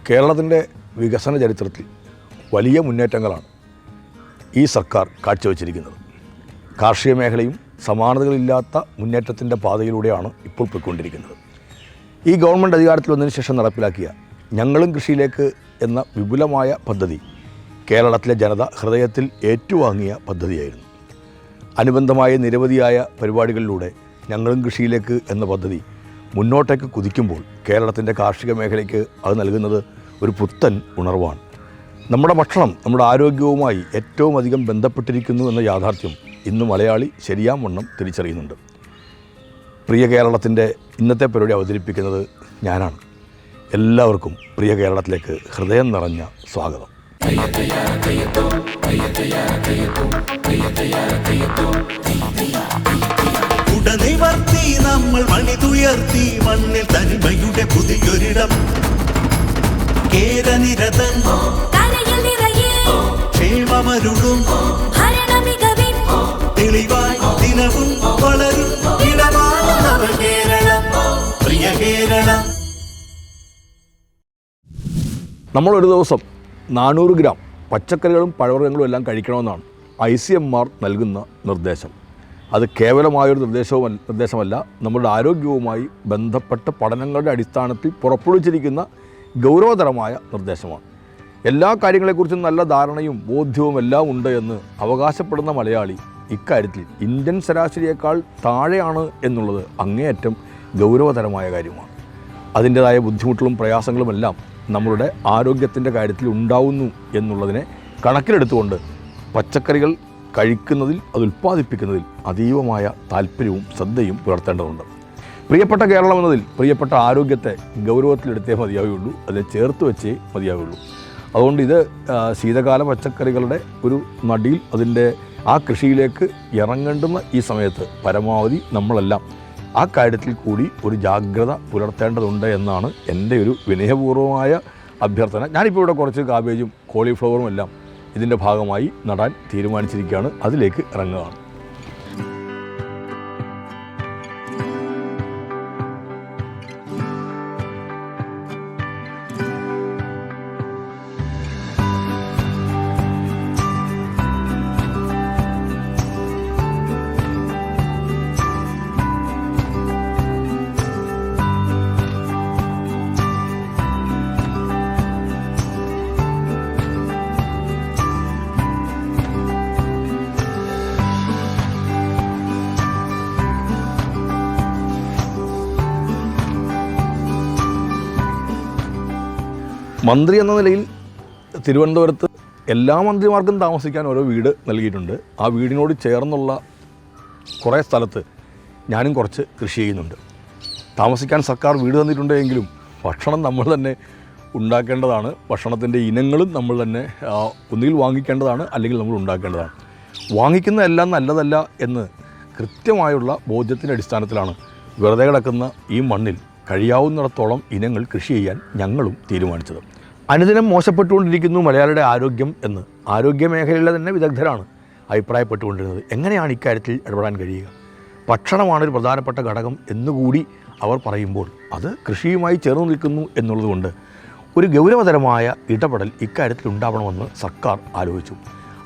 കേരളത്തിൻ്റെ വികസന ചരിത്രത്തിൽ വലിയ മുന്നേറ്റങ്ങളാണ് ഈ സർക്കാർ കാഴ്ചവെച്ചിരിക്കുന്നത്. കാർഷിക മേഖലയും സമാനതകളില്ലാത്ത മുന്നേറ്റത്തിൻ്റെ പാതയിലൂടെയാണ് ഇപ്പോൾ പോയിക്കൊണ്ടിരിക്കുന്നത്. ഈ ഗവൺമെൻറ് അധികാരത്തിൽ വന്നതിന് ശേഷം നടപ്പിലാക്കിയ ഞങ്ങളും കൃഷിയിലേക്ക് എന്ന വിപുലമായ പദ്ധതി കേരളത്തിലെ ജനത ഹൃദയത്തിൽ ഏറ്റുവാങ്ങിയ പദ്ധതിയായിരുന്നു. അനുബന്ധമായ നിരവധിയായ പരിപാടികളിലൂടെ ഞങ്ങളും കൃഷിയിലേക്ക് എന്ന പദ്ധതി മുന്നോട്ടേക്ക് കുതിക്കുമ്പോൾ കേരളത്തിൻ്റെ കാർഷിക മേഖലയ്ക്ക് അത് നൽകുന്നത് ഒരു പുത്തൻ ഉണർവാണ്. നമ്മുടെ ഭക്ഷണം നമ്മുടെ ആരോഗ്യവുമായി ഏറ്റവും അധികം ബന്ധപ്പെട്ടിരിക്കുന്നു എന്ന യാഥാർത്ഥ്യം ഇന്ന് മലയാളി ശരിയാവണ്ണം തിരിച്ചറിയുന്നുണ്ട്. പ്രിയ കേരളത്തിൻ്റെ ഇന്നത്തെ പരിപാടി അവതരിപ്പിക്കുന്നത് ഞാനാണ്. എല്ലാവർക്കും പ്രിയ കേരളത്തിലേക്ക് ഹൃദയം നിറഞ്ഞ സ്വാഗതം. ഉടനിവർത്തി നമ്മൾ മണിതുയർത്തി മണ്ണിൽ തനിമയുടെ പുതിയൊരിടം കേരനിരതൻ ക്ഷേമമരുളും തെളിവായി ദിനവും വളരും ഇടമാണ് നവകേരളം, പ്രിയ കേരളം. നമ്മളൊരു ദിവസം 400 ഗ്രാം പച്ചക്കറികളും പഴവർഗ്ഗങ്ങളും എല്ലാം കഴിക്കണമെന്നാണ് ICMR നൽകുന്ന നിർദ്ദേശം. അത് കേവലമായൊരു നിർദ്ദേശമല്ല, നമ്മുടെ ആരോഗ്യവുമായി ബന്ധപ്പെട്ട പഠനങ്ങളുടെ അടിസ്ഥാനത്തിൽ പുറപ്പെടുവിച്ചിരിക്കുന്ന ഗൗരവതരമായ നിർദ്ദേശമാണ്. എല്ലാ കാര്യങ്ങളെക്കുറിച്ചും നല്ല ധാരണയും ബോധ്യവും എല്ലാം ഉണ്ട് എന്ന് അവകാശപ്പെടുന്ന മലയാളി ഇക്കാര്യത്തിൽ ഇന്ത്യൻ ശരാശരിയേക്കാൾ താഴെയാണ് എന്നുള്ളത് അങ്ങേയറ്റം ഗൗരവതരമായ കാര്യമാണ്. അതിൻ്റേതായ ബുദ്ധിമുട്ടുകളും പ്രയാസങ്ങളുമെല്ലാം നമ്മളുടെ ആരോഗ്യത്തിൻ്റെ കാര്യത്തിൽ ഉണ്ടാവുന്നു എന്നുള്ളതിനെ കണക്കിലെടുത്തുകൊണ്ട് പച്ചക്കറികൾ കഴിക്കുന്നതിൽ അത് ഉൽപ്പാദിപ്പിക്കുന്നതിൽ അതീവമായ താല്പര്യവും ശ്രദ്ധയും പുലർത്തേണ്ടതുണ്ട്. പ്രിയപ്പെട്ട കേരളം എന്നതിൽ പ്രിയപ്പെട്ട ആരോഗ്യത്തെ ഗൗരവത്തിലെടുത്തേ മതിയാവുകയുള്ളൂ, അതിനെ ചേർത്ത് വെച്ചേ മതിയാവുകയുള്ളൂ. അതുകൊണ്ട് ഇത് ശീതകാല പച്ചക്കറികളുടെ ഒരു നടിയിൽ അതിൻ്റെ ആ കൃഷിയിലേക്ക് ഇറങ്ങേണ്ടുന്ന ഈ സമയത്ത് പരമാവധി നമ്മളെല്ലാം ആ കാര്യത്തിൽ കൂടി ഒരു ജാഗ്രത പുലർത്തേണ്ടതുണ്ട് എന്നാണ് എൻ്റെ ഒരു വിനയപൂർവമായ അഭ്യർത്ഥന. ഞാനിപ്പോൾ ഇവിടെ കുറച്ച് കാബേജും കോളിഫ്ലവറും എല്ലാം ഇതിൻ്റെ ഭാഗമായി നടാൻ തീരുമാനിച്ചിരിക്കുകയാണ്. അതിലേക്ക് ഇറങ്ങുകയാണ്. മന്ത്രി എന്ന നിലയിൽ തിരുവനന്തപുരത്ത് എല്ലാ മന്ത്രിമാർക്കും താമസിക്കാൻ ഓരോ വീട് നൽകിയിട്ടുണ്ട്. ആ വീടിനോട് ചേർന്നുള്ള കുറേ സ്ഥലത്ത് ഞാനും കുറച്ച് കൃഷി ചെയ്യുന്നുണ്ട്. താമസിക്കാൻ സർക്കാർ വീട് തന്നിട്ടുണ്ടെങ്കിലും ഭക്ഷണം നമ്മൾ തന്നെ ഉണ്ടാക്കേണ്ടതാണ്. ഭക്ഷണത്തിൻ്റെ ഇനങ്ങളും നമ്മൾ തന്നെ ഒന്നുകിൽ വാങ്ങിക്കേണ്ടതാണ്, അല്ലെങ്കിൽ നമ്മൾ ഉണ്ടാക്കേണ്ടതാണ്. വാങ്ങിക്കുന്ന എല്ലാം നല്ലതല്ല എന്ന് കൃത്യമായുള്ള ബോധ്യത്തിൻ്റെ അടിസ്ഥാനത്തിലാണ് വെറുതെ കിടക്കുന്ന ഈ മണ്ണിൽ കഴിയാവുന്നിടത്തോളം ഇനങ്ങൾ കൃഷി ചെയ്യാൻ ഞങ്ങളും തീരുമാനിച്ചത്. അനുദിനം മോശപ്പെട്ടുകൊണ്ടിരിക്കുന്നു മലയാളിയുടെ ആരോഗ്യം എന്ന് ആരോഗ്യ മേഖലയിലെ തന്നെ വിദഗ്ധരാണ് അഭിപ്രായപ്പെട്ടുകൊണ്ടിരുന്നത്. എങ്ങനെയാണ് ഇക്കാര്യത്തിൽ ഇടപെടാൻ കഴിയുക? ഭക്ഷണമാണ് ഒരു പ്രധാനപ്പെട്ട ഘടകം എന്നുകൂടി അവർ പറയുമ്പോൾ അത് കൃഷിയുമായി ചേർന്ന് നിൽക്കുന്നു എന്നുള്ളതുകൊണ്ട് ഒരു ഗൗരവതരമായ ഇടപെടൽ ഇക്കാര്യത്തിൽ ഉണ്ടാവണമെന്ന് സർക്കാർ ആലോചിച്ചു.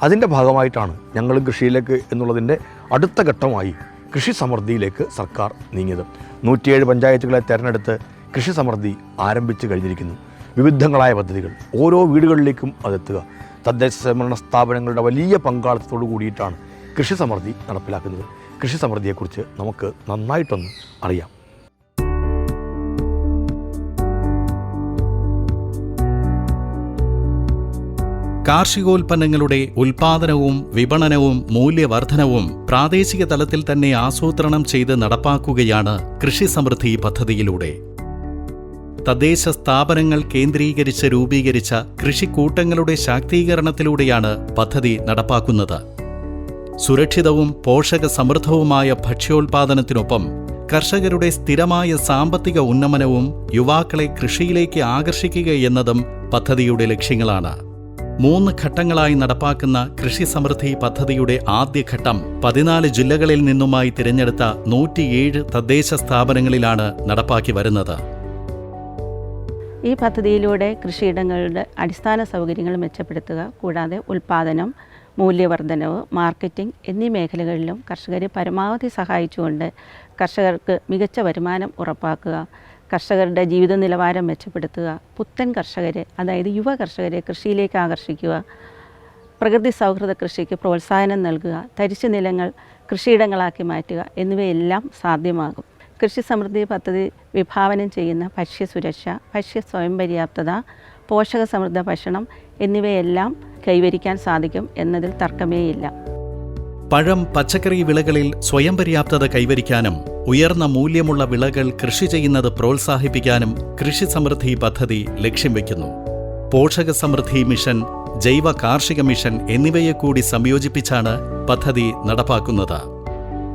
അതിൻ്റെ ഭാഗമായിട്ടാണ് ഞങ്ങളും കൃഷിയിലേക്ക് എന്നുള്ളതിൻ്റെ അടുത്ത ഘട്ടമായി കൃഷി സമൃദ്ധിയിലേക്ക് സർക്കാർ നീങ്ങിയത്. 107 പഞ്ചായത്തുകളെ തിരഞ്ഞെടുത്ത് കൃഷി സമൃദ്ധി ആരംഭിച്ചു കഴിഞ്ഞിരിക്കുന്നു. വിവിധങ്ങളായ പദ്ധതികൾ ഓരോ വീടുകളിലേക്കും അതെത്തുക. തദ്ദേശ സ്വയംഭരണ സ്ഥാപനങ്ങളുടെ വലിയ പങ്കാളിത്തത്തോടു കൂടിയിട്ടാണ് കൃഷി സമൃദ്ധി നടപ്പിലാക്കുന്നത്. കൃഷി സമൃദ്ധിയെക്കുറിച്ച് നമുക്ക് നന്നായിട്ടൊന്ന് അറിയാം. കാർഷികോൽപ്പന്നങ്ങളുടെ ഉൽപാദനവും വിപണനവും മൂല്യവർദ്ധനവും പ്രാദേശിക തലത്തിൽ തന്നെ ആസൂത്രണം ചെയ്ത് നടപ്പാക്കുകയാണ് കൃഷി സമൃദ്ധി പദ്ധതിയിലൂടെ. തദ്ദേശ സ്ഥാപനങ്ങൾ കേന്ദ്രീകരിച്ച് രൂപീകരിച്ച കൃഷിക്കൂട്ടങ്ങളുടെ ശാക്തീകരണത്തിലൂടെയാണ് പദ്ധതി നടപ്പാക്കുന്നത്. സുരക്ഷിതവും പോഷക സമൃദ്ധവുമായ ഭക്ഷ്യോൽപാദനത്തിനൊപ്പം കർഷകരുടെ സ്ഥിരമായ സാമ്പത്തിക ഉന്നമനവും യുവാക്കളെ കൃഷിയിലേക്ക് ആകർഷിക്കുക എന്നതും പദ്ധതിയുടെ ലക്ഷ്യങ്ങളാണ്. 3 ഘട്ടങ്ങളായി നടപ്പാക്കുന്ന കൃഷി സമൃദ്ധി പദ്ധതിയുടെ ആദ്യഘട്ടം 14 ജില്ലകളിൽ നിന്നുമായി തിരഞ്ഞെടുത്ത 107 തദ്ദേശ സ്ഥാപനങ്ങളിലാണ് നടപ്പാക്കി വരുന്നത്. ഈ പദ്ധതിയിലൂടെ കൃഷിയിടങ്ങളുടെ അടിസ്ഥാന സൗകര്യങ്ങൾ മെച്ചപ്പെടുത്തുക, കൂടാതെ ഉൽപ്പാദനം, മൂല്യവർദ്ധനവ്, മാർക്കറ്റിംഗ് എന്നീ മേഖലകളിലും കർഷകരെ പരമാവധി സഹായിച്ചുകൊണ്ട് കർഷകർക്ക് മികച്ച വരുമാനം ഉറപ്പാക്കുക, കർഷകരുടെ ജീവിത നിലവാരം മെച്ചപ്പെടുത്തുക, പുത്തൻ കർഷകരെ അതായത് യുവ കർഷകരെ കൃഷിയിലേക്ക് ആകർഷിക്കുക, പ്രകൃതി സൗഹൃദ കൃഷിക്ക് പ്രോത്സാഹനം നൽകുക, തരിശു നിലങ്ങൾ കൃഷിയിടങ്ങളാക്കി മാറ്റുക എന്നിവയെല്ലാം സാധ്യമാകും. കൃഷി സമൃദ്ധി പദ്ധതി വിഭാവനം ചെയ്യുന്ന ഭക്ഷ്യസുരക്ഷ, ഭക്ഷ്യ സ്വയം പര്യാപ്തത, പോഷക സമൃദ്ധ ഭക്ഷണം എന്നിവയെല്ലാം കൈവരിക്കാൻ സാധിക്കും എന്നതിൽ തർക്കമേയില്ല. പഴം, പച്ചക്കറി വിളകളിൽ സ്വയം പര്യാപ്തത കൈവരിക്കാനും ഉയർന്ന മൂല്യമുള്ള വിളകൾ കൃഷി ചെയ്യുന്നത് പ്രോത്സാഹിപ്പിക്കാനും കൃഷി സമൃദ്ധി പദ്ധതി ലക്ഷ്യം വയ്ക്കുന്നു. പോഷക സമൃദ്ധി മിഷൻ, ജൈവ കാർഷിക മിഷൻ എന്നിവയെ കൂടി സംയോജിപ്പിച്ചാണ് പദ്ധതി നടപ്പാക്കുന്നത്.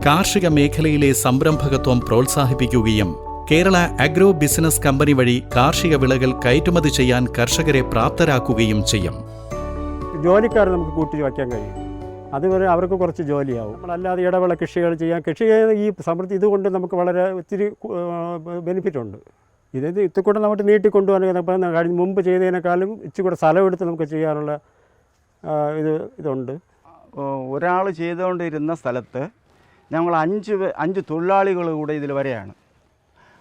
കാർഷിക മേഖലയിലെ സംരംഭകത്വം പ്രോത്സാഹിപ്പിക്കുകയും കേരള അഗ്രോ ബിസിനസ് കമ്പനി വഴി കാർഷിക വിളകൾ കയറ്റുമതി ചെയ്യാൻ കർഷകരെ പ്രാപ്തരാക്കുകയും ചെയ്യും. ജോലിക്കാർ നമുക്ക് കൂട്ടി വയ്ക്കാൻ കഴിയും. അതുവരെ അവർക്ക് കുറച്ച് ജോലിയാവും. നമ്മളല്ലാതെ ഇടവേള കൃഷികൾ ചെയ്യാൻ, കൃഷി ഈ സമൃദ്ധി ഇതുകൊണ്ട് നമുക്ക് വളരെ ഒത്തിരി ബെനിഫിറ്റുണ്ട്. ഇത് കൂടെ നമുക്ക് നീട്ടിക്കൊണ്ടുപോകാൻ ഇപ്പം മുമ്പ് ചെയ്തതിനേക്കാളും ഇച്ചിരി സ്ഥലമെടുത്ത് നമുക്ക് ചെയ്യാനുള്ള ഇതുണ്ട്. ഒരാൾ ചെയ്തുകൊണ്ടിരുന്ന സ്ഥലത്ത് ഞങ്ങൾ അഞ്ച് തൊഴിലാളികൾ കൂടെ ഇതിൽ വരെയാണ്.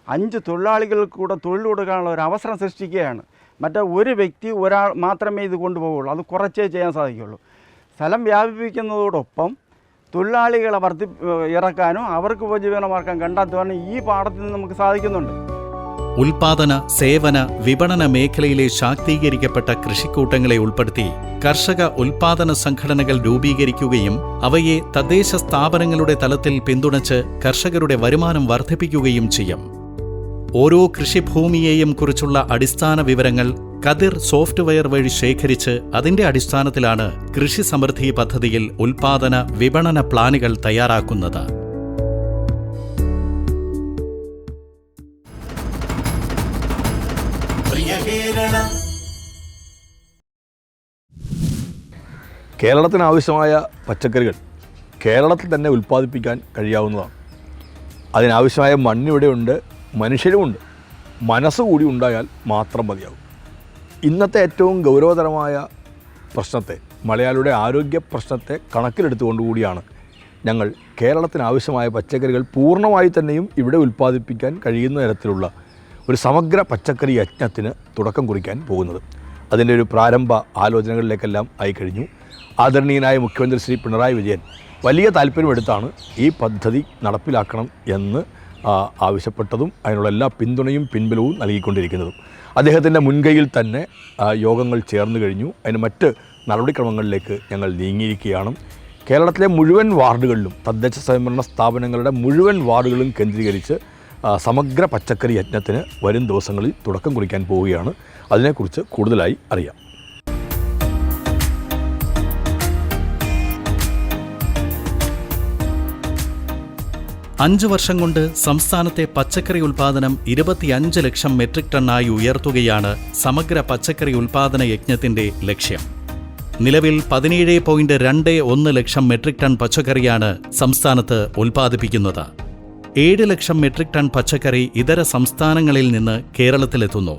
5 തൊഴിലാളികൾക്ക് കൂടെ തൊഴിൽ കൊടുക്കാനുള്ള ഒരു അവസരം സൃഷ്ടിക്കുകയാണ്. മറ്റേ ഒരു വ്യക്തി ഒരാൾ മാത്രമേ ഇത് കൊണ്ടുപോകുള്ളൂ, അത് കുറച്ചേ ചെയ്യാൻ സാധിക്കുകയുള്ളൂ. സ്ഥലം വ്യാപിപ്പിക്കുന്നതോടൊപ്പം തൊഴിലാളികളെ ഇറക്കാനും അവർക്ക് ഉപജീവനമാർഗം കണ്ടെത്തുവാനും ഈ പാഠത്തിൽ നിന്ന് നമുക്ക് സാധിക്കുന്നുണ്ട്. ഉൽപാദന, സേവന, വിപണന മേഖലയിലെ ശാക്തീകരിക്കപ്പെട്ട കൃഷിക്കൂട്ടങ്ങളെ ഉൾപ്പെടുത്തി കർഷക ഉൽപാദന സംഘടനകൾ രൂപീകരിക്കുകയും അവയെ തദ്ദേശ സ്ഥാപനങ്ങളുടെ തലത്തിൽ പിന്തുണച്ച് കർഷകരുടെ വരുമാനം വർദ്ധിപ്പിക്കുകയും ചെയ്യും. ഓരോ കൃഷിഭൂമിയെയും കുറിച്ചുള്ള അടിസ്ഥാന വിവരങ്ങൾ കതിർ സോഫ്റ്റ്വെയർ വഴി ശേഖരിച്ച് അതിന്റെ അടിസ്ഥാനത്തിലാണ് കൃഷി സമൃദ്ധി പദ്ധതിയിൽ ഉൽപാദന, വിപണന പ്ലാനുകൾ തയ്യാറാക്കുന്നത്. കേരളത്തിനാവശ്യമായ പച്ചക്കറികൾ കേരളത്തിൽ തന്നെ ഉൽപ്പാദിപ്പിക്കാൻ കഴിയാവുന്നതാണ്. അതിനാവശ്യമായ മണ്ണിവിടെയുണ്ട്, മനുഷ്യരുമുണ്ട്. മനസ്സുകൂടി ഉണ്ടായാൽ മാത്രം മതിയാവും. ഇന്നത്തെ ഏറ്റവും ഗൗരവതരമായ പ്രശ്നത്തെ, മലയാളിയുടെ ആരോഗ്യ പ്രശ്നത്തെ കണക്കിലെടുത്തുകൊണ്ടുകൂടിയാണ് ഞങ്ങൾ കേരളത്തിനാവശ്യമായ പച്ചക്കറികൾ പൂർണ്ണമായി തന്നെയും ഇവിടെ ഉൽപ്പാദിപ്പിക്കാൻ കഴിയുന്ന തരത്തിലുള്ള ഒരു സമഗ്ര പച്ചക്കറി യജ്ഞത്തിന് തുടക്കം കുറിക്കാൻ പോകുന്നത്. അതിൻ്റെ ഒരു പ്രാരംഭ ആലോചനകളിലേക്കെല്ലാം ആയിക്കഴിഞ്ഞു. ആദരണീയനായ മുഖ്യമന്ത്രി ശ്രീ പിണറായി വിജയൻ വലിയ താല്പര്യമെടുത്താണ് ഈ പദ്ധതി നടപ്പിലാക്കണം എന്ന് ആവശ്യപ്പെട്ടതും അതിനുള്ള എല്ലാ പിന്തുണയും പിൻബലവും നൽകിക്കൊണ്ടിരിക്കുന്നതും. അദ്ദേഹത്തിൻ്റെ മുൻകൈയിൽ തന്നെ യോഗങ്ങൾ ചേർന്ന് കഴിഞ്ഞു. അതിന് മറ്റ് നടപടിക്രമങ്ങളിലേക്ക് ഞങ്ങൾ നീങ്ങിയിരിക്കുകയാണ്. കേരളത്തിലെ മുഴുവൻ വാർഡുകളിലും തദ്ദേശ സ്വയംഭരണ സ്ഥാപനങ്ങളുടെ മുഴുവൻ വാർഡുകളും കേന്ദ്രീകരിച്ച് സമഗ്ര പച്ചക്കറി യജ്ഞത്തിന് വരും ദിവസങ്ങളിൽ തുടക്കം കുറിക്കാൻ പോവുകയാണ്. അതിനെക്കുറിച്ച് കൂടുതലായി അറിയാം. അഞ്ച് വർഷം കൊണ്ട് സംസ്ഥാനത്തെ പച്ചക്കറി ഉൽപാദനം 25 ലക്ഷം മെട്രിക് ടണ്ണായി ഉയർത്തുകയാണ് സമഗ്ര പച്ചക്കറി ഉൽപാദന യജ്ഞത്തിന്റെ ലക്ഷ്യം. നിലവിൽ 17.21 ലക്ഷം മെട്രിക് ടൺ പച്ചക്കറിയാണ് സംസ്ഥാനത്ത് ഉൽപ്പാദിപ്പിക്കുന്നത്. 7 ലക്ഷം മെട്രിക് ടൺ പച്ചക്കറി ഇതര സംസ്ഥാനങ്ങളിൽ നിന്ന് കേരളത്തിലെത്തുന്നു.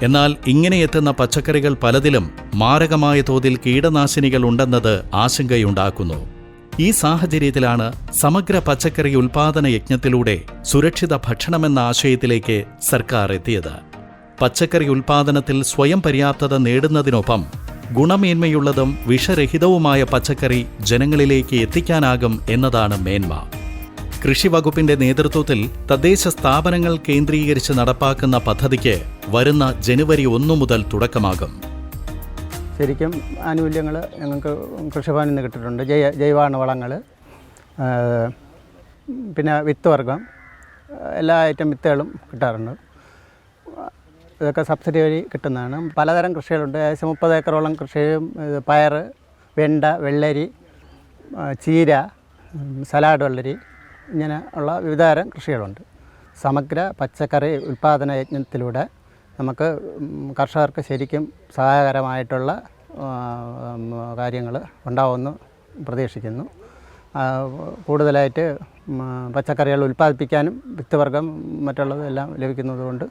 എന്നാൽ ഇങ്ങനെ എത്തുന്ന പച്ചക്കറികൾ പലതിലും മാരകമായ തോതിൽ കീടനാശിനികൾ ഉണ്ടെന്നത് ആശങ്കയുണ്ടാക്കുന്നു. ഈ സാഹചര്യത്തിലാണ് സമഗ്ര പച്ചക്കറി ഉൽപാദന യജ്ഞത്തിലൂടെ സുരക്ഷിത ഭക്ഷണമെന്ന ആശയത്തിലേക്ക് സർക്കാർ എത്തിയത്. പച്ചക്കറി ഉൽപാദനത്തിൽ സ്വയം പര്യാപ്തത നേടുന്നതിനൊപ്പം ഗുണമേന്മയുള്ളതും വിഷരഹിതവുമായ പച്ചക്കറി ജനങ്ങളിലേക്ക് എത്തിക്കാനാകും എന്നതാണ് മേന്മ. കൃഷി വകുപ്പിന്റെ നേതൃത്വത്തിൽ തദ്ദേശ സ്ഥാപനങ്ങൾ കേന്ദ്രീകരിച്ച് നടപ്പാക്കുന്ന പദ്ധതിക്ക് വരുന്ന ജനുവരി 1 മുതൽ തുടക്കമാകും. ശരിക്കും ആനുകൂല്യങ്ങൾ ഞങ്ങൾക്ക് കൃഷിഭവനിൽ നിന്ന് കിട്ടിയിട്ടുണ്ട്. ജൈവാണുവളങ്ങൾ, പിന്നെ വിത്ത് വർഗം, എല്ലാ ഐറ്റം വിത്തുകളും കിട്ടാറുണ്ട്. ഇതൊക്കെ സബ്സിഡി വഴി കിട്ടുന്നതാണ്. പലതരം കൃഷികളുണ്ട്. ഏകദേശം 30 ഏക്കറോളം കൃഷിയും പയർ, വെണ്ട, വെള്ളരി, ചീര, സലാഡ് വെള്ളരി, ഇങ്ങനെ ഉള്ള വിവിധതരം കൃഷികളുണ്ട്. സമഗ്ര പച്ചക്കറി ഉൽപ്പാദന യജ്ഞത്തിലൂടെ നമുക്ക് കർഷകർക്ക് ശരിക്കും സഹായകരമായിട്ടുള്ള കാര്യങ്ങൾ ഉണ്ടാവുമെന്ന് പ്രതീക്ഷിക്കുന്നു. കൂടുതലായിട്ട് പച്ചക്കറികൾ ഉൽപ്പാദിപ്പിക്കാനും വിത്ത് വർഗം മറ്റുള്ളതെല്ലാം ലഭിക്കുന്നതുകൊണ്ട്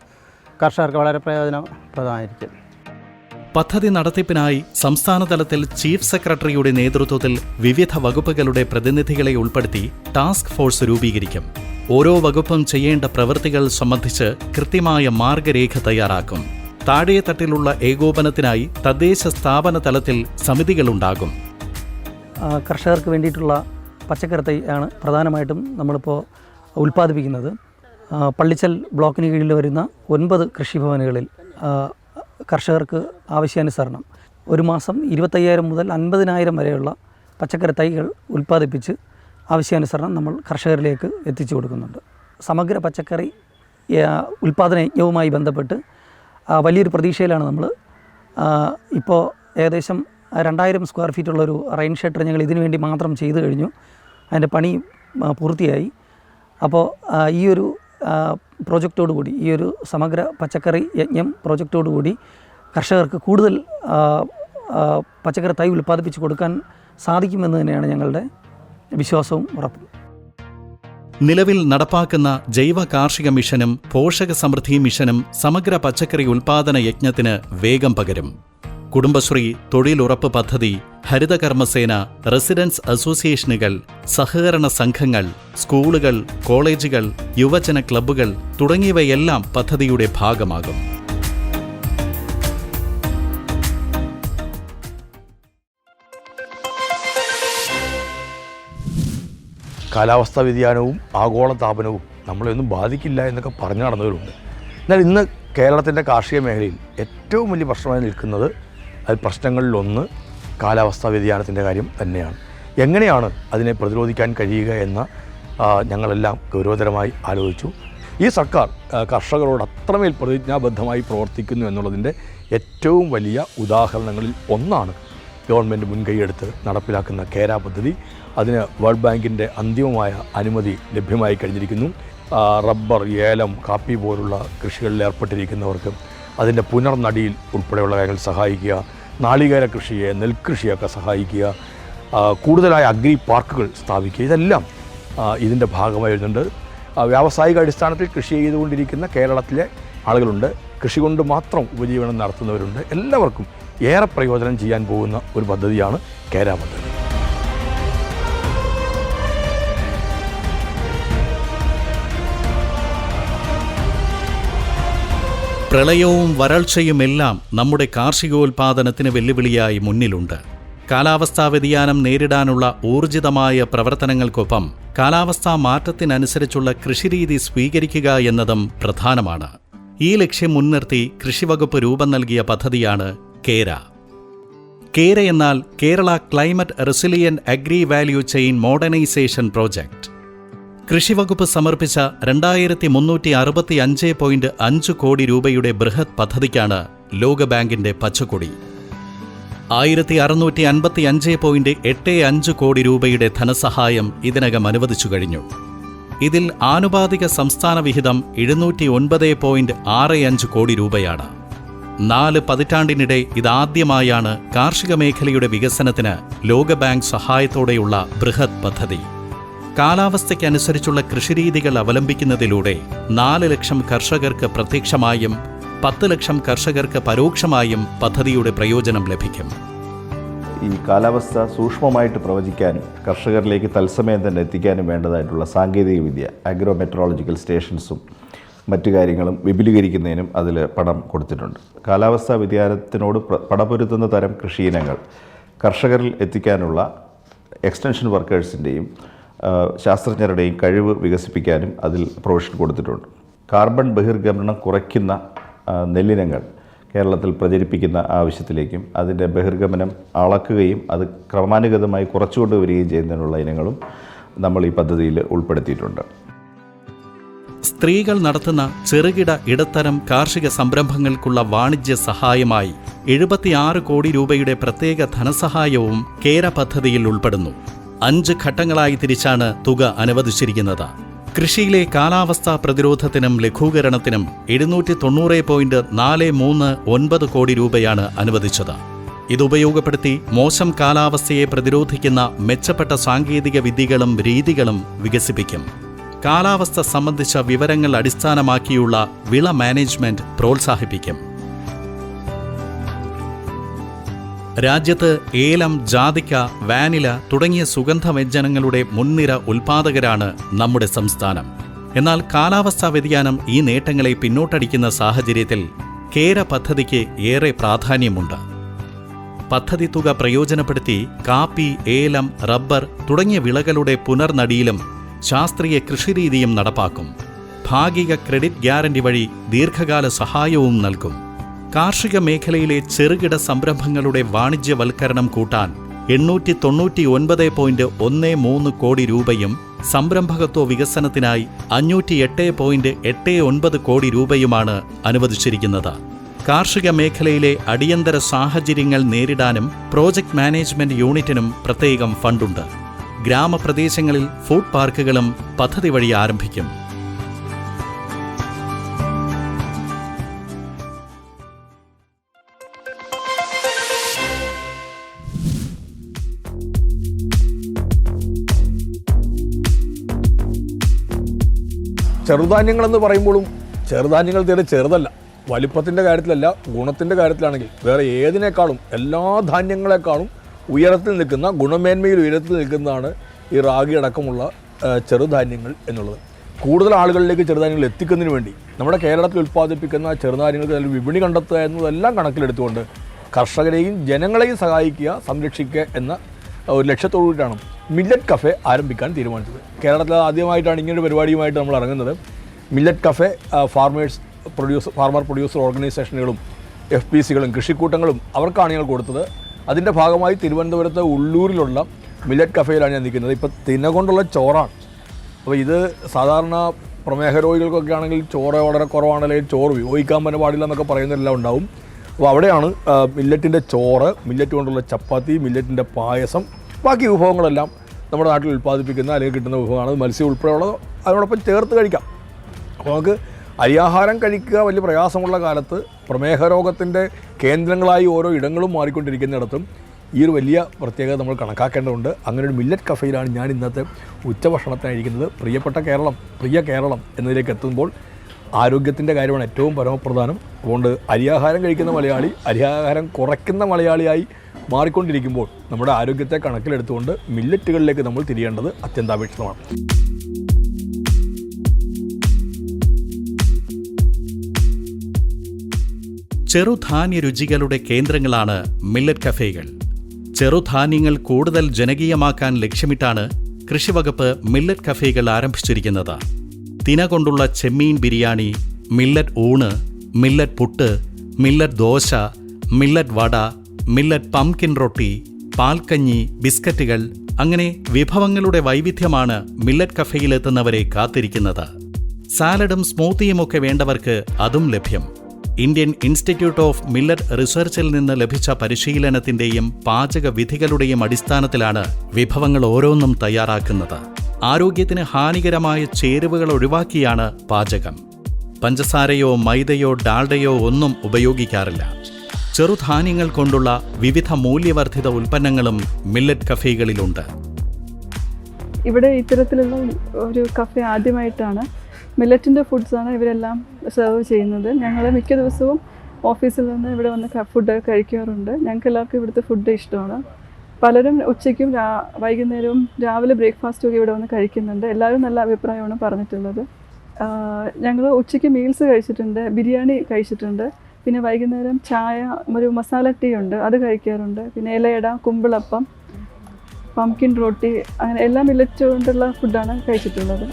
കർഷകർക്ക് വളരെ പ്രയോജനപ്രദമായിരിക്കും. പദ്ധതി നടത്തിപ്പിനായി സംസ്ഥാന തലത്തിൽ ചീഫ് സെക്രട്ടറിയുടെ നേതൃത്വത്തിൽ വിവിധ വകുപ്പുകളുടെ പ്രതിനിധികളെ ഉൾപ്പെടുത്തി ടാസ്ക് ഫോഴ്സ് രൂപീകരിക്കും. ഓരോ വകുപ്പും ചെയ്യേണ്ട പ്രവൃത്തികൾ സംബന്ധിച്ച് കൃത്യമായ മാർഗരേഖ തയ്യാറാക്കും. താഴെത്തട്ടിലുള്ള ഏകോപനത്തിനായി തദ്ദേശ സ്ഥാപന തലത്തിൽ സമിതികളുണ്ടാകും. കർഷകർക്ക് വേണ്ടിയിട്ടുള്ള പച്ചക്കറി തൈയാണ് പ്രധാനമായിട്ടും നമ്മളിപ്പോൾ ഉൽപ്പാദിപ്പിക്കുന്നത്. പള്ളിച്ചൽ ബ്ലോക്കിന് കീഴിൽ വരുന്ന 9 കൃഷിഭവനുകളിൽ കർഷകർക്ക് ആവശ്യാനുസരണം ഒരു മാസം 25,000 മുതൽ 50,000 വരെയുള്ള പച്ചക്കറി തൈകൾ ഉൽപ്പാദിപ്പിച്ച് ആവശ്യാനുസരണം നമ്മൾ കർഷകരിലേക്ക് എത്തിച്ചു കൊടുക്കുന്നുണ്ട്. സമഗ്ര പച്ചക്കറി ഉൽപ്പാദന യജ്ഞവുമായി ബന്ധപ്പെട്ട് വലിയൊരു പ്രതീക്ഷയിലാണ് നമ്മൾ. ഇപ്പോൾ ഏകദേശം 2,000 സ്ക്വയർ ഫീറ്റുള്ളൊരു റെയിൻ ഷെൽട്ടർ ഞങ്ങൾ ഇതിനു വേണ്ടി മാത്രം ചെയ്തു കഴിഞ്ഞു. അതിൻ്റെ പണി പൂർത്തിയായി. അപ്പോൾ ഈ ഒരു പ്രോജക്റ്റോടുകൂടി, ഈ ഒരു സമഗ്ര പച്ചക്കറി യജ്ഞം പ്രോജക്റ്റോടുകൂടി കർഷകർക്ക് കൂടുതൽ പച്ചക്കറി തൈ ഉൽപ്പാദിപ്പിച്ച് കൊടുക്കാൻ സാധിക്കുമെന്ന് തന്നെയാണ് ഞങ്ങളുടെ വിശ്വാസവും ഉറപ്പും. നിലവിൽ നടപ്പാക്കുന്ന ജൈവ കാർഷിക മിഷനും പോഷക സമൃദ്ധി മിഷനും സമഗ്ര പച്ചക്കറി ഉൽപ്പാദന യജ്ഞത്തിന് വേഗം പകരും. കുടുംബശ്രീ, തൊഴിലുറപ്പ് പദ്ധതി, ഹരിതകർമ്മസേന, റെസിഡൻസ് അസോസിയേഷനുകൾ, സഹകരണ സംഘങ്ങൾ, സ്കൂളുകൾ, കോളേജുകൾ, യുവജന ക്ലബ്ബുകൾ തുടങ്ങിയവയെല്ലാം പദ്ധതിയുടെ ഭാഗമാകും. കാലാവസ്ഥാ വ്യതിയാനവും ആഗോളതാപനവും നമ്മളെയൊന്നും ബാധിക്കില്ല എന്നൊക്കെ പറഞ്ഞു നടന്നവരുണ്ട്. എന്നാൽ ഇന്ന് കേരളത്തിൻ്റെ കാർഷിക മേഖലയിൽ ഏറ്റവും വലിയ പ്രശ്നമായി നിൽക്കുന്നത് അത് പ്രശ്നങ്ങളിലൊന്ന് കാലാവസ്ഥാ വ്യതിയാനത്തിൻ്റെ കാര്യം തന്നെയാണ്. എങ്ങനെയാണ് അതിനെ പ്രതിരോധിക്കാൻ കഴിയുക എന്ന് ഞങ്ങളെല്ലാം ഗൗരവതരമായി ആലോചിച്ചു. ഈ സർക്കാർ കർഷകരോട് അത്രമേൽ പ്രതിജ്ഞാബദ്ധമായി പ്രവർത്തിക്കുന്നു എന്നുള്ളതിൻ്റെ ഏറ്റവും വലിയ ഉദാഹരണങ്ങളിൽ ഒന്നാണ് ഗവൺമെൻറ് മുൻകൈയെടുത്ത് നടപ്പിലാക്കുന്ന കേര പദ്ധതി. അതിന് വേൾഡ് ബാങ്കിൻ്റെ അന്തിമമായ അനുമതി ലഭ്യമായി കഴിഞ്ഞിരിക്കുന്നു. റബ്ബർ, ഏലം, കാപ്പി പോലുള്ള കൃഷികളിൽ ഏർപ്പെട്ടിരിക്കുന്നവർക്ക് അതിൻ്റെ പുനർനടിയിൽ ഉൾപ്പെടെയുള്ള കാര്യങ്ങൾ സഹായിക്കുക, നാളികേര കൃഷിയെ, നെൽകൃഷിയൊക്കെ സഹായിക്കുക, കൂടുതലായ അഗ്രി പാർക്കുകൾ സ്ഥാപിക്കുക, ഇതെല്ലാം ഇതിൻ്റെ ഭാഗമായി വരുന്നുണ്ട്. വ്യാവസായിക അടിസ്ഥാനത്തിൽ കൃഷി ചെയ്തുകൊണ്ടിരിക്കുന്ന കേരളത്തിലെ ആളുകളുണ്ട്, കൃഷി കൊണ്ട് മാത്രം ഉപജീവനം നടത്തുന്നവരുണ്ട്. എല്ലാവർക്കും ഏറെ പ്രയോജനം ചെയ്യാൻ പോകുന്ന ഒരു പദ്ധതിയാണ് കേര പദ്ധതി. പ്രളയവും വരൾച്ചയുമെല്ലാം നമ്മുടെ കാർഷികോൽപാദനത്തിന് വെല്ലുവിളിയായി മുന്നിലുണ്ട്. കാലാവസ്ഥാ വ്യതിയാനം നേരിടാനുള്ള ഊർജിതമായ പ്രവർത്തനങ്ങൾക്കൊപ്പം കാലാവസ്ഥാ മാറ്റത്തിനനുസരിച്ചുള്ള കൃഷിരീതി സ്വീകരിക്കുക എന്നതും പ്രധാനമാണ്. ഈ ലക്ഷ്യം മുൻനിർത്തി കൃഷിവകുപ്പ് രൂപം നൽകിയ പദ്ധതിയാണ് കേര. കേര എന്നാൽ Kerala climate resilient agri value chain modernisation project. കൃഷിവകുപ്പ് സമർപ്പിച്ച 2365.5 കോടി രൂപയുടെ ബൃഹത് പദ്ധതിക്കാണ് ലോകബാങ്കിന്റെ പച്ചക്കൊടി. 1655.85 കോടി രൂപയുടെ ധനസഹായം ഇതിനകം അനുവദിച്ചു കഴിഞ്ഞു. ഇതിൽ ആനുപാതിക സംസ്ഥാന വിഹിതം 709.65 കോടി രൂപയാണ്. 4 പതിറ്റാണ്ടിനിടെ ഇതാദ്യമായാണ് കാർഷിക മേഖലയുടെ വികസനത്തിന് ലോകബാങ്ക് സഹായത്തോടെയുള്ള ബൃഹത് പദ്ധതി. കാലാവസ്ഥയ്ക്കനുസരിച്ചുള്ള കൃഷിരീതികൾ അവലംബിക്കുന്നതിലൂടെ 4 ലക്ഷം കർഷകർക്ക് പ്രത്യക്ഷമായും 10 ലക്ഷം കർഷകർക്ക് പരോക്ഷമായും പദ്ധതിയുടെ പ്രയോജനം ലഭിക്കും. ഈ കാലാവസ്ഥ സൂക്ഷ്മമായിട്ട് പ്രവചിക്കാനും കർഷകരിലേക്ക് തത്സമയം തന്നെ എത്തിക്കാനും വേണ്ടതായിട്ടുള്ള സാങ്കേതികവിദ്യ, അഗ്രോമെട്രോളജിക്കൽ സ്റ്റേഷൻസും മറ്റു കാര്യങ്ങളും വിപുലീകരിക്കുന്നതിനും അതിൽ പണം കൊടുത്തിട്ടുണ്ട്. കാലാവസ്ഥാ വ്യതിയാനത്തിനോട് പടപൊരുത്തുന്ന തരം കൃഷിയിനങ്ങൾ കർഷകരിൽ എത്തിക്കാനുള്ള എക്സ്റ്റൻഷൻ വർക്കേഴ്സിൻ്റെയും ശാസ്ത്രജ്ഞരുടെയും കഴിവ് വികസിപ്പിക്കാനും അതിൽ പ്രൊവിഷൻ കൊടുത്തിട്ടുണ്ട്. കാർബൺ ബഹിർഗമനം കുറയ്ക്കുന്ന നെല്ലിനങ്ങൾ കേരളത്തിൽ പ്രചരിപ്പിക്കുന്ന ആവശ്യത്തിലേക്കും അതിൻ്റെ ബഹിർഗമനം അളക്കുകയും അത് ക്രമാനുഗതമായി കുറച്ചുകൊണ്ടുവരികയും ചെയ്യുന്നതിനുള്ള ഇനങ്ങളും നമ്മൾ ഈ പദ്ധതിയിൽ ഉൾപ്പെടുത്തിയിട്ടുണ്ട്. സ്ത്രീകൾ നടത്തുന്ന ചെറുകിട ഇടത്തരം കാർഷിക സംരംഭങ്ങൾക്കുള്ള വാണിജ്യ സഹായമായി 76 കോടി രൂപയുടെ പ്രത്യേക ധനസഹായവും കേര പദ്ധതിയിൽ ഉൾപ്പെടുന്നു. 5 ഘട്ടങ്ങളായി തിരിച്ചാണ് തുക അനുവദിച്ചിരിക്കുന്നത്. കൃഷിയിലെ കാലാവസ്ഥാ പ്രതിരോധത്തിനും ലഘൂകരണത്തിനും 790.439 കോടി രൂപയാണ് അനുവദിച്ചത്. ഇതുപയോഗപ്പെടുത്തി മോശം കാലാവസ്ഥയെ പ്രതിരോധിക്കുന്ന മെച്ചപ്പെട്ട സാങ്കേതിക വിദ്യകളും രീതികളും വികസിപ്പിക്കും. കാലാവസ്ഥ സംബന്ധിച്ച വിവരങ്ങൾ അടിസ്ഥാനമാക്കിയുള്ള വിള മാനേജ്മെന്റ് പ്രോത്സാഹിപ്പിക്കും. രാജ്യത്ത് ഏലം, ജാതിക്ക, വാനില തുടങ്ങിയ സുഗന്ധവ്യഞ്ജനങ്ങളുടെ മുൻനിര ഉൽപ്പാദകരാണ് നമ്മുടെ സംസ്ഥാനം. എന്നാൽ കാലാവസ്ഥാ വ്യതിയാനം ഈ നേട്ടങ്ങളെ പിന്നോട്ടടിക്കുന്ന സാഹചര്യത്തിൽ കേര പദ്ധതിക്ക് ഏറെ പ്രാധാന്യമുണ്ട്. പദ്ധതി തുക പ്രയോജനപ്പെടുത്തി കാപ്പി, ഏലം, റബ്ബർ തുടങ്ങിയ വിളകളുടെ പുനർനടിയിലും ശാസ്ത്രീയ കൃഷിരീതിയും നടപ്പാക്കും. ഭാഗിക ക്രെഡിറ്റ് ഗ്യാരണ്ടി വഴി ദീർഘകാല സഹായവും നൽകും. കാർഷിക മേഖലയിലെ ചെറുകിട സംരംഭങ്ങളുടെ വാണിജ്യവൽക്കരണം കൂട്ടാൻ 899.13 കോടി രൂപയും സംരംഭകത്വ വികസനത്തിനായി 508.89 കോടി രൂപയുമാണ് അനുവദിച്ചിരിക്കുന്നത്. കാർഷിക മേഖലയിലെ അടിയന്തര സാഹചര്യങ്ങൾ നേരിടാനും പ്രോജക്ട് മാനേജ്മെന്റ് യൂണിറ്റിനും പ്രത്യേകം ഫണ്ടുണ്ട്. ഗ്രാമപ്രദേശങ്ങളിൽ ഫുഡ് പാർക്കുകളും പദ്ധതി വഴി ആരംഭിക്കും. ചെറുധാന്യങ്ങളെന്ന് പറയുമ്പോഴും ചെറുധാന്യങ്ങൾ തീരെ ചെറുതല്ല. വലിപ്പത്തിൻ്റെ കാര്യത്തിലല്ല, ഗുണത്തിൻ്റെ കാര്യത്തിലാണെങ്കിൽ വേറെ ഏതിനേക്കാളും എല്ലാ ധാന്യങ്ങളെക്കാളും ഉയരത്തിൽ നിൽക്കുന്ന, ഗുണമേന്മയിൽ ഉയരത്തിൽ നിൽക്കുന്നതാണ് ഈ റാഗി അടക്കമുള്ള ചെറുധാന്യങ്ങൾ എന്നുള്ളത്. കൂടുതൽ ആളുകളിലേക്ക് ചെറുധാന്യങ്ങൾ എത്തിക്കുന്നതിന് വേണ്ടി നമ്മുടെ കേരളത്തിൽ ഉൽപ്പാദിപ്പിക്കുന്ന ചെറുധാന്യങ്ങൾക്ക് വിപണി കണ്ടെത്തുക എന്നതെല്ലാം കണക്കിലെടുത്തുകൊണ്ട് കർഷകരെയും ജനങ്ങളെയും സഹായിക്കുക, സംരക്ഷിക്കുക എന്ന ഒരു ലക്ഷ്യത്തോടുകൂടിയാണ് മില്ലറ്റ് കഫേ ആരംഭിക്കാൻ തീരുമാനിച്ചത്. കേരളത്തിൽ ആദ്യമായിട്ടാണ് ഇങ്ങനൊരു പരിപാടിയുമായിട്ട് നമ്മൾ ഇറങ്ങുന്നത്. മില്ലറ്റ് കഫേ ഫാർമർ പ്രൊഡ്യൂസർ ഓർഗനൈസേഷനുകളും FPCകളും കൃഷിക്കൂട്ടങ്ങളും അവർക്കാണ് ഞങ്ങൾ കൊടുത്തത്. അതിൻ്റെ ഭാഗമായി തിരുവനന്തപുരത്ത് ഉള്ളൂരിലുള്ള മില്ലറ്റ് കഫേയിലാണ് ഞാൻ നിൽക്കുന്നത്. ഇപ്പോൾ തിന കൊണ്ടുള്ള ചോറാണ്. അപ്പോൾ ഇത് സാധാരണ പ്രമേഹ രോഗികൾക്കൊക്കെ ആണെങ്കിൽ ചോറ് വളരെ കുറവാണ്, അല്ലെങ്കിൽ ചോറ് ഉപയോഗിക്കാൻ തന്നെ പാടില്ല എന്നൊക്കെ പറയുന്നതെല്ലാം ഉണ്ടാവും. അപ്പോൾ അവിടെയാണ് മില്ലറ്റിൻ്റെ ചോറ്, മില്ലറ്റ് കൊണ്ടുള്ള ചപ്പാത്തി, മില്ലറ്റിൻ്റെ പായസം, ബാക്കി വിഭവങ്ങളെല്ലാം നമ്മുടെ നാട്ടിൽ ഉൽപ്പാദിപ്പിക്കുന്ന അല്ലെങ്കിൽ കിട്ടുന്ന വിഭവമാണ്. മത്സ്യം ഉൾപ്പെടെയുള്ളത് അതിനോടൊപ്പം ചേർത്ത് കഴിക്കാം. അപ്പോൾ നമുക്ക് അരിയാഹാരം കഴിക്കുക വലിയ പ്രയാസമുള്ള കാലത്ത് പ്രമേഹ രോഗത്തിൻ്റെ കേന്ദ്രങ്ങളായി ഓരോ ഇടങ്ങളും മാറിക്കൊണ്ടിരിക്കുന്നിടത്തും ഈ ഒരു വലിയ പ്രത്യേകത നമ്മൾ കണക്കാക്കേണ്ടതുണ്ട്. അങ്ങനെ ഒരു മില്ലറ്റ് കഫേയിലാണ് ഞാൻ ഇന്നത്തെ ഉച്ചഭക്ഷണത്തിനായിരിക്കുന്നത്. പ്രിയ കേരളം എന്നതിലേക്ക് എത്തുമ്പോൾ ആരോഗ്യത്തിൻ്റെ കാര്യമാണ് ഏറ്റവും പരമപ്രധാനം. അതുകൊണ്ട് അരിയാഹാരം കഴിക്കുന്ന മലയാളി അരിയാഹാരം കുറയ്ക്കുന്ന മലയാളിയായി മാറിക്കൊണ്ടിരിക്കുമ്പോൾ നമ്മുടെ ആരോഗ്യത്തെ കണക്കിലെടുത്തുകൊണ്ട് മില്ലറ്റുകളിലേക്ക് നമ്മൾ തിരിയേണ്ടത് അത്യന്താപേക്ഷിതമാണ്. ചെറുധാന്യ രുചികളുടെ കേന്ദ്രങ്ങളാണ് മില്ലറ്റ് കഫേകൾ. ചെറുധാന്യങ്ങൾ കൂടുതൽ ജനകീയമാക്കാൻ ലക്ഷ്യമിട്ടാണ് കൃഷിവകുപ്പ് മില്ലറ്റ് കഫേകൾ ആരംഭിച്ചിരിക്കുന്നത്. തിന കൊണ്ടുള്ള ചെമ്മീൻ ബിരിയാണി, മില്ലറ്റ് ഊണ്, millet puttu, millet dosa, millet vada, millet pumpkin റൊട്ടി, പാൽക്കഞ്ഞി, ബിസ്ക്കറ്റുകൾ, അങ്ങനെ വിഭവങ്ങളുടെ വൈവിധ്യമാണ് മില്ലറ്റ് കഫേയിലെത്തുന്നവരെ കാത്തിരിക്കുന്നത്. സാലഡും സ്മൂത്തിയുമൊക്കെ വേണ്ടവർക്ക് അതും ലഭ്യം. ഇന്ത്യൻ ഇൻസ്റ്റിറ്റ്യൂട്ട് ഓഫ് മില്ലറ്റ് റിസർച്ചിൽ നിന്ന് ലഭിച്ച പരിശീലനത്തിൻ്റെയും പാചക വിധികളുടെയും അടിസ്ഥാനത്തിലാണ് വിഭവങ്ങൾ ഓരോന്നും തയ്യാറാക്കുന്നത്. ആരോഗ്യത്തിന് ഹാനികരമായ ചേരുവകൾ ഒഴിവാക്കിയാണ് പാചകം. പഞ്ചസാരയോ മൈദയോ ഡാൽഡയോ ഒന്നും ഉപയോഗിക്കാറില്ല. ചെറുധാന്യങ്ങൾ കൊണ്ടുള്ള വിവിധ മൂല്യവർദ്ധിത ഉൽപ്പന്നങ്ങളും മില്ലറ്റ് കഫേകളിലുണ്ട്. ഇവിടെ ഇത്തരത്തിലുള്ള ഒരു കഫേ ആദ്യമായിട്ടാണ്. മില്ലറ്റിൻ്റെ ഫുഡ്സാണ് ഇവരെല്ലാം സെർവ് ചെയ്യുന്നത്. ഞങ്ങൾ മിക്ക ദിവസവും ഓഫീസിൽ നിന്ന് ഇവിടെ വന്ന് ഫുഡ് കഴിക്കാറുണ്ട്. ഞങ്ങൾക്ക് എല്ലാവർക്കും ഇവിടുത്തെ ഫുഡ് ഇഷ്ടമാണ്. പലരും ഉച്ചയ്ക്കും വൈകുന്നേരവും രാവിലെ ബ്രേക്ക്ഫാസ്റ്റും ഒക്കെ ഇവിടെ വന്ന് കഴിക്കുന്നുണ്ട്. എല്ലാവരും നല്ല അഭിപ്രായമാണ് പറഞ്ഞിട്ടുള്ളത്. ഞങ്ങൾ ഉച്ചയ്ക്ക് മീൽസ് കഴിച്ചിട്ടുണ്ട്, ബിരിയാണി കഴിച്ചിട്ടുണ്ട്, പിന്നെ വൈകുന്നേരം ചായ, ഒരു മസാല ടീ ഉണ്ട്, അത് കഴിക്കാറുണ്ട്. പിന്നെ ഇലയട, കുമ്പിളപ്പം, പംകിൻ റൊട്ടി, അങ്ങനെ എല്ലാ മില്ലറ്റ് കൊണ്ടുള്ള ഫുഡാണ് കഴിച്ചിട്ടുള്ളത്.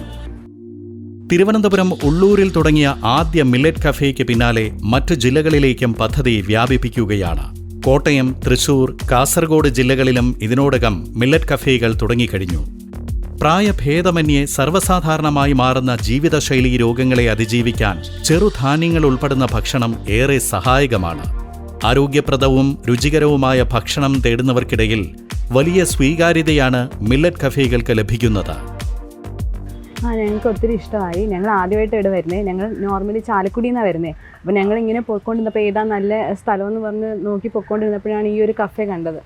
തിരുവനന്തപുരം ഉള്ളൂരിൽ തുടങ്ങിയ ആദ്യ മില്ലറ്റ് കഫേയ്ക്ക് പിന്നാലെ മറ്റു ജില്ലകളിലേക്കും പദ്ധതി വ്യാപിപ്പിക്കുകയാണ്. കോട്ടയം, തൃശൂർ, കാസർഗോഡ് ജില്ലകളിലും ഇതിനോടകം മില്ലറ്റ് കഫേകൾ തുടങ്ങിക്കഴിഞ്ഞു. പ്രായഭേദമന്യേ സർവ്വസാധാരണമായി മാറുന്ന ജീവിതശൈലീ രോഗങ്ങളെ അതിജീവിക്കാൻ ചെറുധാന്യങ്ങൾ ഉൾപ്പെടുന്ന ഭക്ഷണം ഏറെ സഹായകമാണ്. ആരോഗ്യപ്രദവും രുചികരവുമായ ഭക്ഷണം തേടുന്നവർക്കിടയിൽ വലിയ സ്വീകാര്യതയാണ് മില്ലറ്റ് കഫേകൾക്ക് ലഭിക്കുന്നത്. ഞങ്ങൾക്ക് ഒത്തിരി ഇഷ്ടമായി. ഞങ്ങൾ ആദ്യമായിട്ട് ഇവിടെ വരുന്നത്. ഞങ്ങൾ നോർമലി ചാലക്കുടിയിൽ നിന്നാണ് വരുന്നത്. അപ്പോൾ ഞങ്ങളിങ്ങനെ പോയിക്കൊണ്ടിരുന്നപ്പോൾ ഏതാ നല്ല സ്ഥലമെന്ന് പറഞ്ഞ് നോക്കി പോയിക്കൊണ്ടിരുന്നപ്പോഴാണ് ഈ ഒരു കഫേ കണ്ടത്.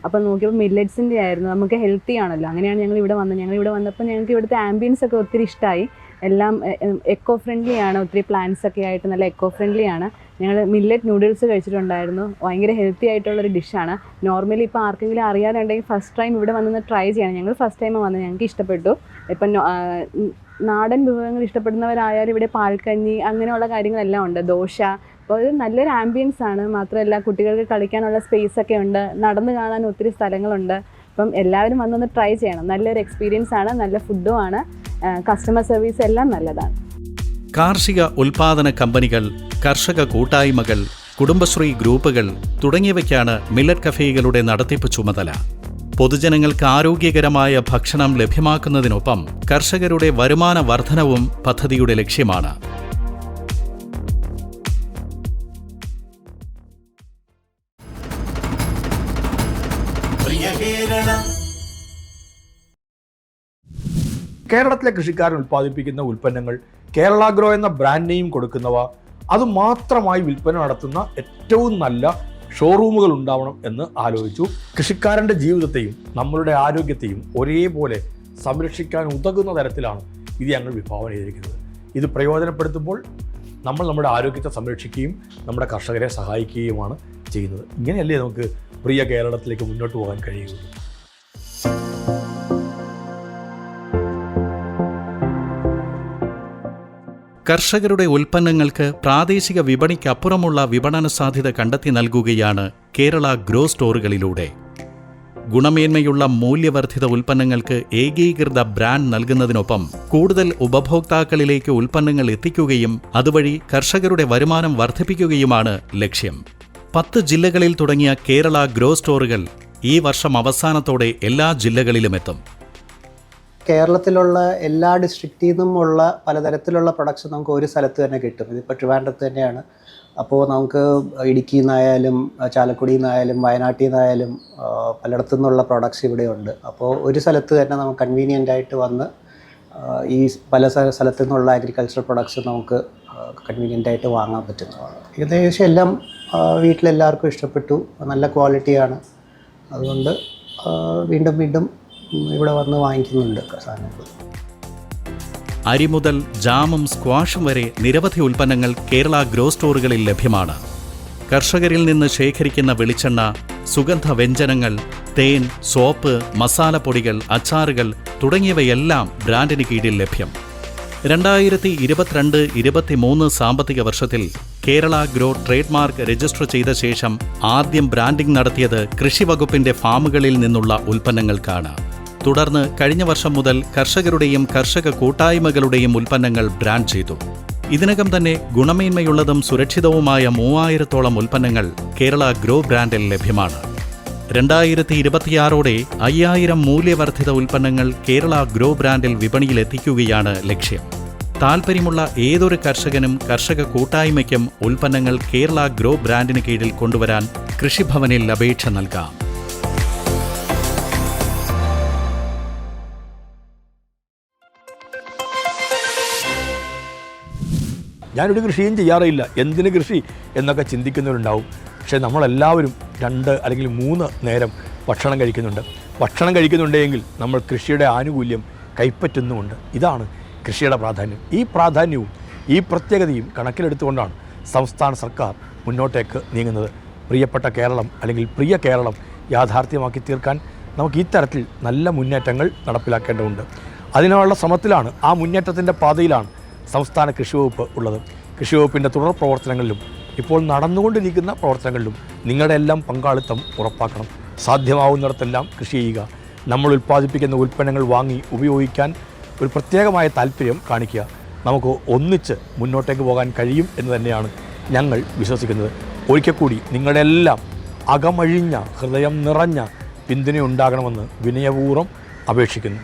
അപ്പോൾ നോക്കിയപ്പോൾ മില്ലറ്റ്സിൻ്റെ ആയിരുന്നു. നമുക്ക് ഹെൽത്തി ആണല്ലോ, അങ്ങനെയാണ് ഞങ്ങൾ ഇവിടെ വന്നത്. ഞങ്ങൾ ഇവിടെ വന്നപ്പോൾ ഞങ്ങൾക്ക് ഇവിടുത്തെ ആംബിയൻസ് ഒക്കെ ഒത്തിരി ഇഷ്ടമായി. എല്ലാം എക്കോ ഫ്രണ്ട്ലി ആണ്, ഒത്തിരി പ്ലാന്റ്സ് ഒക്കെ ആയിട്ട് നല്ല എക്കോ ഫ്രണ്ട്ലി ആണ്. ഞങ്ങൾ മില്ലറ്റ് നൂഡിൽസ് കഴിച്ചിട്ടുണ്ടായിരുന്നു. ഭയങ്കര ഹെൽത്തി ആയിട്ടുള്ളൊരു ഡിഷാണ്. നോർമലി ഇപ്പോൾ ആർക്കെങ്കിലും അറിയാനുണ്ടെങ്കിൽ ഫസ്റ്റ് ടൈം ഇവിടെ വന്നൊന്ന് ട്രൈ ചെയ്യണം. ഞങ്ങൾ ഫസ്റ്റ് ടൈം വന്നത്, ഞങ്ങൾക്ക് ഇഷ്ടപ്പെട്ടു. ഇപ്പം നാടൻ വിഭവങ്ങൾ ഇഷ്ടപ്പെടുന്നവരായാലും ഇവിടെ പാൽക്കഞ്ഞി അങ്ങനെയുള്ള കാര്യങ്ങളെല്ലാം ഉണ്ട്, ദോശ. അപ്പോൾ ഇത് നല്ലൊരു ആംബിയൻസ് ആണ്. മാത്രമല്ല കുട്ടികൾക്ക് കളിക്കാനുള്ള സ്പേസ് ഒക്കെ ഉണ്ട്, നടന്നു കാണാൻ ഒത്തിരി സ്ഥലങ്ങളുണ്ട്. അപ്പം എല്ലാവരും വന്നൊന്ന് ട്രൈ ചെയ്യണം. നല്ലൊരു എക്സ്പീരിയൻസ് ആണ്, നല്ല ഫുഡും ആണ്, കസ്റ്റമർ സർവീസ് എല്ലാം നല്ലതാണ്. കാർഷിക ഉൽപാദന കമ്പനികൾ, കർഷക കൂട്ടായ്മകൾ, കുടുംബശ്രീ ഗ്രൂപ്പുകൾ തുടങ്ങിയവയ്ക്കാണ് മില്ലറ്റ് കഫേകളുടെ നടത്തിപ്പ് ചുമതല. പൊതുജനങ്ങൾക്ക് ആരോഗ്യകരമായ ഭക്ഷണം ലഭ്യമാക്കുന്നതിനൊപ്പം കർഷകരുടെ വരുമാന വർധനവും പദ്ധതിയുടെ ലക്ഷ്യമാണ്. കേരളത്തിലെ കൃഷിക്കാരൻ ഉൽപ്പാദിപ്പിക്കുന്ന ഉൽപ്പന്നങ്ങൾ കേരള ഗ്രോ എന്ന ബ്രാൻഡ് നെയിം കൊടുക്കുന്നവ, അതുമാത്രമായി വിൽപ്പന നടത്തുന്ന ഏറ്റവും നല്ല ഷോറൂമുകൾ ഉണ്ടാവണം എന്ന് ആലോചിച്ചു. കൃഷിക്കാരൻ്റെ ജീവിതത്തെയും നമ്മളുടെ ആരോഗ്യത്തെയും ഒരേപോലെ സംരക്ഷിക്കാൻ ഉതകുന്ന തരത്തിലാണ് ഇത് ഞങ്ങൾ വിഭാവന ചെയ്തിരിക്കുന്നത്. ഇത് പ്രയോജനപ്പെടുത്തുമ്പോൾ നമ്മൾ നമ്മുടെ ആരോഗ്യത്തെ സംരക്ഷിക്കുകയും നമ്മുടെ കർഷകരെ സഹായിക്കുകയുമാണ് ചെയ്യുന്നത്. ഇങ്ങനെയല്ലേ നമുക്ക് പ്രിയ കേരളത്തിലേക്ക് മുന്നോട്ട് പോകാൻ കഴിയുള്ളൂ. കർഷകരുടെ ഉൽപ്പന്നങ്ങൾക്ക് പ്രാദേശിക വിപണിക്കപ്പുറമുള്ള വിപണന സാധ്യത കണ്ടെത്തി നൽകുകയാണ് കേരള ഗ്രോ സ്റ്റോറുകളിലൂടെ. ഗുണമേന്മയുള്ള മൂല്യവർദ്ധിത ഉൽപ്പന്നങ്ങൾക്ക് ഏകീകൃത ബ്രാൻഡ് നൽകുന്നതിനൊപ്പം കൂടുതൽ ഉപഭോക്താക്കളിലേക്ക് ഉൽപ്പന്നങ്ങൾ എത്തിക്കുകയും അതുവഴി കർഷകരുടെ വരുമാനം വർദ്ധിപ്പിക്കുകയുമാണ് ലക്ഷ്യം. 10 ജില്ലകളിൽ തുടങ്ങിയ കേരള ഗ്രോ സ്റ്റോറുകൾ ഈ വർഷം അവസാനത്തോടെ എല്ലാ ജില്ലകളിലുമെത്തും. കേരളത്തിലുള്ള എല്ലാ ഡിസ്ട്രിക്റ്റിൽ നിന്നുമുള്ള പലതരത്തിലുള്ള പ്രൊഡക്ട്സ് നമുക്ക് ഒരു സ്ഥലത്ത് തന്നെ കിട്ടും. ഇതിപ്പോൾ ട്രിവാൻഡ്രത്ത് തന്നെയാണ്. അപ്പോൾ നമുക്ക് ഇടുക്കിയിൽ നിന്നായാലും ചാലക്കുടിയിൽ നിന്നായാലും വയനാട്ടിൽ നിന്നായാലും പലയിടത്തു നിന്നുള്ള പ്രൊഡക്ട്സ് ഇവിടെയുണ്ട്. അപ്പോൾ ഒരു സ്ഥലത്ത് തന്നെ നമുക്ക് കൺവീനിയൻ്റ് ആയിട്ട് വന്ന് ഈ പല സ്ഥലത്തു നിന്നുള്ള അഗ്രികൾച്ചറൽ പ്രൊഡക്ട്സ് നമുക്ക് കൺവീനിയൻ്റ് ആയിട്ട് വാങ്ങാൻ പറ്റുന്നതാണ്. ഏകദേശം എല്ലാം വീട്ടിലെല്ലാവർക്കും ഇഷ്ടപ്പെട്ടു, നല്ല ക്വാളിറ്റിയാണ്. അതുകൊണ്ട് വീണ്ടും വീണ്ടും ഇവിടെ വന്ന് വാങ്ങിക്കുന്നുണ്ട് സാധനങ്ങൾ. അരി മുതൽ ജാമും സ്ക്വാഷും വരെ നിരവധി ഉൽപ്പന്നങ്ങൾ കേരള ഗ്രോ സ്റ്റോറുകളിൽ ലഭ്യമാണ്. കർഷകരിൽ നിന്ന് ശേഖരിക്കുന്ന വെളിച്ചെണ്ണ, സുഗന്ധ വ്യഞ്ജനങ്ങൾ, തേൻ, സോപ്പ്, മസാലപ്പൊടികൾ, അച്ചാറുകൾ തുടങ്ങിയവയെല്ലാം ബ്രാൻഡിന് കീഴിൽ ലഭ്യം. 2022-23 സാമ്പത്തിക വർഷത്തിൽ Kerala grow trade mark register ചെയ്ത ശേഷം ആദ്യം ബ്രാൻഡിംഗ് നടത്തിയത് കൃഷിവകുപ്പിന്റെ ഫാമുകളിൽ നിന്നുള്ള ഉൽപ്പന്നങ്ങൾക്കാണ്. തുടർന്ന് കഴിഞ്ഞ വർഷം മുതൽ കർഷകരുടെയും കർഷക കൂട്ടായ്മകളുടെയും ഉൽപ്പന്നങ്ങൾ ബ്രാൻഡ് ചെയ്തു. ഇതിനകം തന്നെ ഗുണമേന്മയുള്ളതും സുരക്ഷിതവുമായ 3000-ഓളം ഉൽപ്പന്നങ്ങൾ കേരള ഗ്രോ ബ്രാൻഡിൽ ലഭ്യമാണ്. 2026ഓടെ 5000 മൂല്യവർദ്ധിത ഉൽപ്പന്നങ്ങൾ കേരള ഗ്രോ ബ്രാൻഡിൽ വിപണിയിലെത്തിക്കുകയാണ് ലക്ഷ്യം. താൽപ്പര്യമുള്ള ഏതൊരു കർഷകനും കർഷക കൂട്ടായ്മയ്ക്കും ഉൽപ്പന്നങ്ങൾ കേരള ഗ്രോ ബ്രാൻഡിന് കീഴിൽ കൊണ്ടുവരാൻ കൃഷിഭവനിൽ അപേക്ഷ നൽകാം. ഞാനൊരു കൃഷിയും ചെയ്യാറില്ല, എന്തിന് കൃഷി എന്നൊക്കെ ചിന്തിക്കുന്നവരുണ്ടാവും. പക്ഷേ നമ്മളെല്ലാവരും 2 അല്ലെങ്കിൽ 3 നേരം ഭക്ഷണം കഴിക്കുന്നുണ്ട്. ഭക്ഷണം കഴിക്കുന്നുണ്ടെങ്കിൽ നമ്മൾ കൃഷിയുടെ ആനുകൂല്യം കൈപ്പറ്റുന്നുമുണ്ട്. ഇതാണ് കൃഷിയുടെ പ്രാധാന്യം. ഈ പ്രാധാന്യവും ഈ പ്രത്യേകതയും കണക്കിലെടുത്തുകൊണ്ടാണ് സംസ്ഥാന സർക്കാർ മുന്നോട്ടേക്ക് നീങ്ങുന്നത്. പ്രിയപ്പെട്ട കേരളം അല്ലെങ്കിൽ പ്രിയ കേരളം യാഥാർത്ഥ്യമാക്കി തീർക്കാൻ നമുക്ക് ഈ തരത്തിൽ നല്ല മുന്നേറ്റങ്ങൾ നടപ്പിലാക്കേണ്ടതുണ്ട്. അതിനുള്ള ശ്രമത്തിലാണ്, ആ മുന്നേറ്റത്തിൻ്റെ പാതയിലാണ് സംസ്ഥാന കൃഷിവകുപ്പ് ഉള്ളത്. കൃഷിവകുപ്പിൻ്റെ തുടർ പ്രവർത്തനങ്ങളിലും ഇപ്പോൾ നടന്നുകൊണ്ടിരിക്കുന്ന പ്രവർത്തനങ്ങളിലും നിങ്ങളുടെ എല്ലാം പങ്കാളിത്തം ഉറപ്പാക്കണം. സാധ്യമാവുന്നിടത്തെല്ലാം കൃഷി ചെയ്യുക. നമ്മൾ ഉൽപ്പാദിപ്പിക്കുന്ന ഉൽപ്പന്നങ്ങൾ വാങ്ങി ഉപയോഗിക്കാൻ ഒരു പ്രത്യേകമായ താല്പര്യം കാണിക്കുക. നമുക്ക് ഒന്നിച്ച് മുന്നോട്ടേക്ക് പോകാൻ കഴിയും എന്ന് തന്നെയാണ് ഞങ്ങൾ വിശ്വസിക്കുന്നത്. ഒരിക്കൽ കൂടി നിങ്ങളുടെ എല്ലാം അകമഴിഞ്ഞ ഹൃദയം നിറഞ്ഞ പിന്തുണ ഉണ്ടാകണമെന്ന് വിനയപൂർവ്വം അപേക്ഷിക്കുന്നു.